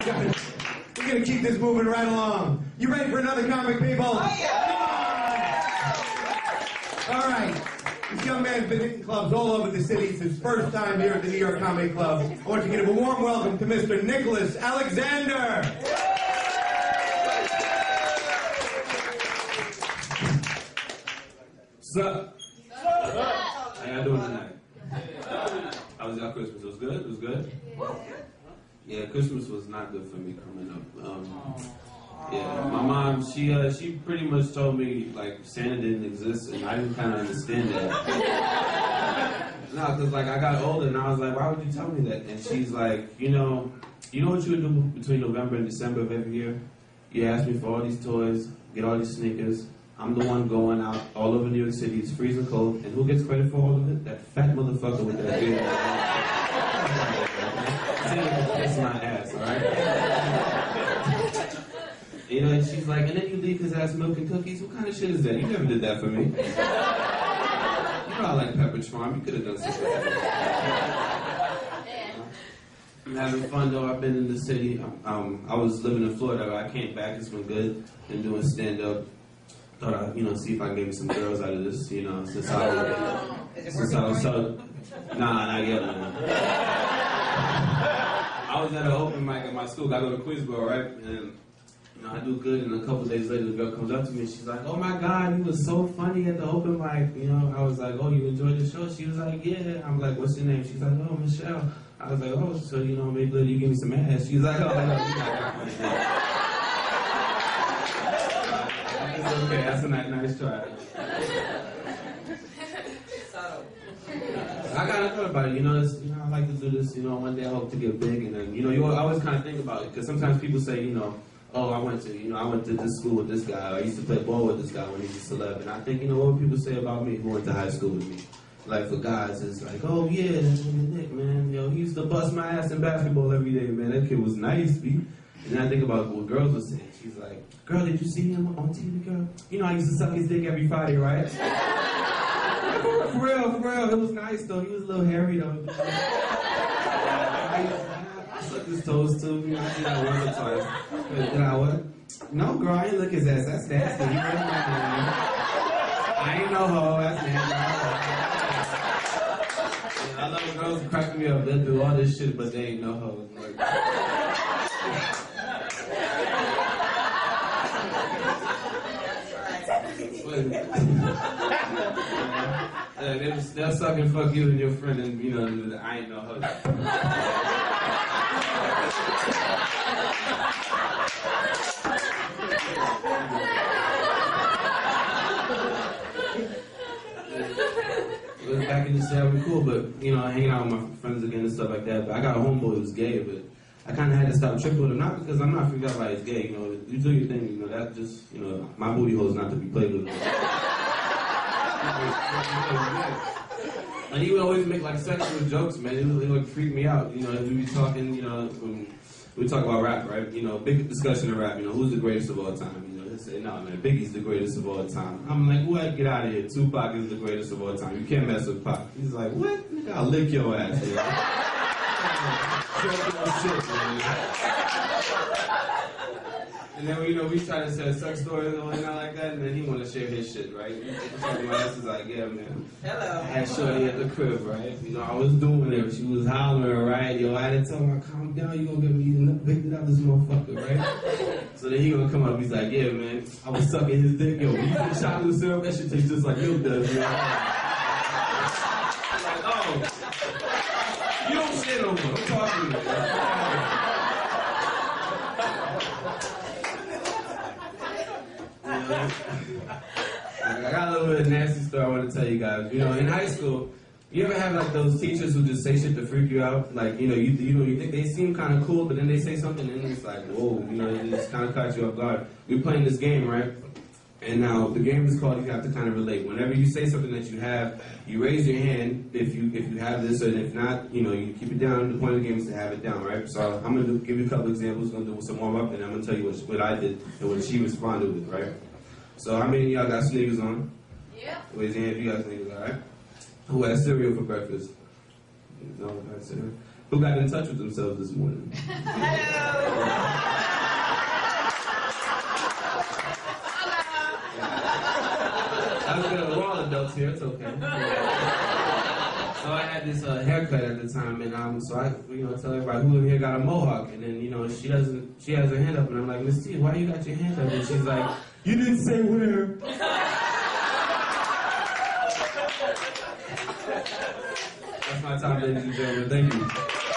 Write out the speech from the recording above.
We're gonna keep this moving right along. You ready for another comic, people? Oh, yeah. All right. This young man's been hitting clubs all over the city. It's his first time here at the New York Comedy Club. I want you to give a warm welcome to Mr. Nicholas Alexander. What's up? How y'all doing tonight? How was y'all Christmas? It was good? It was good? Yeah, Christmas was not good for me coming up. Yeah, my mom, she pretty much told me, like, Santa didn't exist, and I didn't kind of understand that. No, because, like, I got older, and I was like, why would you tell me that? And she's like, you know what you would do between November and December of every year? You ask me for all these toys, get all these sneakers. I'm the one going out all over New York City. It's freezing cold, and who gets credit for all of it? That fat motherfucker with that beard. That's my ass, all right? You know, and she's like, and then you leave his ass milk and cookies? What kind of shit is that? You never did that for me. You know I like Pepperidge Farm. You could have done something. I'm having fun, though. I've been in the city. I was living in Florida. I came back. It's been good. Been doing stand-up. Thought I'd, see if I can get me some girls out of this, since I was so... Nah, not yet, man. I was at an open mic at my school. I go to Queensboro, right? And I do good, and a couple days later, the girl comes up to me, and she's like, oh my God, you was so funny at the open mic, I was like, oh, you enjoyed the show? She was like, yeah. I'm like, what's your name? She's like, oh, Michelle. I was like, oh, so, maybe later you give me some ass. She's like, oh, no, you got that. It's okay, that's a nice try. I kind of thought about it, I like to do this, one day I hope to get big, and then, you always kind of think about it, because sometimes people say, oh, I went to this school with this guy, or I used to play ball with this guy when he was a celeb, and I think, what would people say about me who went to high school with me? Like, for guys, it's like, oh, yeah, that's Nick, man, he used to bust my ass in basketball every day, man, that kid was nice, B. And then I think about what girls were saying. She's like, girl, did you see him on TV, girl? I used to suck his dick every Friday, right? For real. It was nice, though. He was a little hairy, though. I sucked his toes, too. I did that once or twice. Did I what? No, girl, I didn't lick his ass. That's nasty. I ain't no hoe. That's nasty. I love when girls crack me up. They'll do all this shit, but they ain't no hoes. Like, they'll suck and fuck you and your friend, and I ain't no hoe. Back in the day, we cool, but hanging out with my friends again and stuff like that. But I got a homeboy who's gay, but I kind of had to stop tripping with him, not because I'm not freaked out by his gay. You do your thing. That's just my booty hole is not to be played with. And he would always make like sexual jokes, man. It would freak me out. We be talking, we talk about rap, right? Big discussion of rap. Who's the greatest of all time? They say, no, man, Biggie's the greatest of all time. I'm like, what? Get out of here. Tupac is the greatest of all time. You can't mess with Pac. He's like, what? Nigga, I'll lick your ass, And then, we try to share sex stories and whatnot like that, and then he want to share his shit, right? My ass is like, yeah, man. Hello. I had Shorty at the crib, right? I was doing it. She was hollering, right? Yo, I didn't tell her, calm down, you gonna get me evicted out this motherfucker, right? So then he gonna come up, he's like, yeah, man, I was sucking his dick. Yo, you put chocolate syrup, that shit tastes just like milk does, man. I'm like, oh, you don't shit no more. Don't talk to me, man. I got a little bit of nasty story I want to tell you guys. In high school, you ever have like those teachers who just say shit to freak you out? Like, you think they seem kind of cool, but then they say something and it's like, whoa, it just kind of caught you off guard. We're playing this game, right? And now the game is called You Have to Kind of Relate. Whenever you say something that you have, you raise your hand if you have this, and if not, you keep it down. The point of the game is to have it down, right? So I'm gonna give you a couple examples. I'm gonna do some warm up, and I'm gonna tell you what I did and what she responded with, right? So how many of y'all got sneakers on? Yeah. Raise your hand if you got sneakers, all right? Who had cereal for breakfast? No, got cereal. Who got in touch with themselves this morning? Hello. mohawks here. It's okay. So I had this haircut at the time, and so I, tell everybody who in here got a mohawk, and then she has her hand up, and I'm like, Miss T, why you got your hand up? And she's like, you didn't say where. That's my time, ladies and gentlemen. Thank you.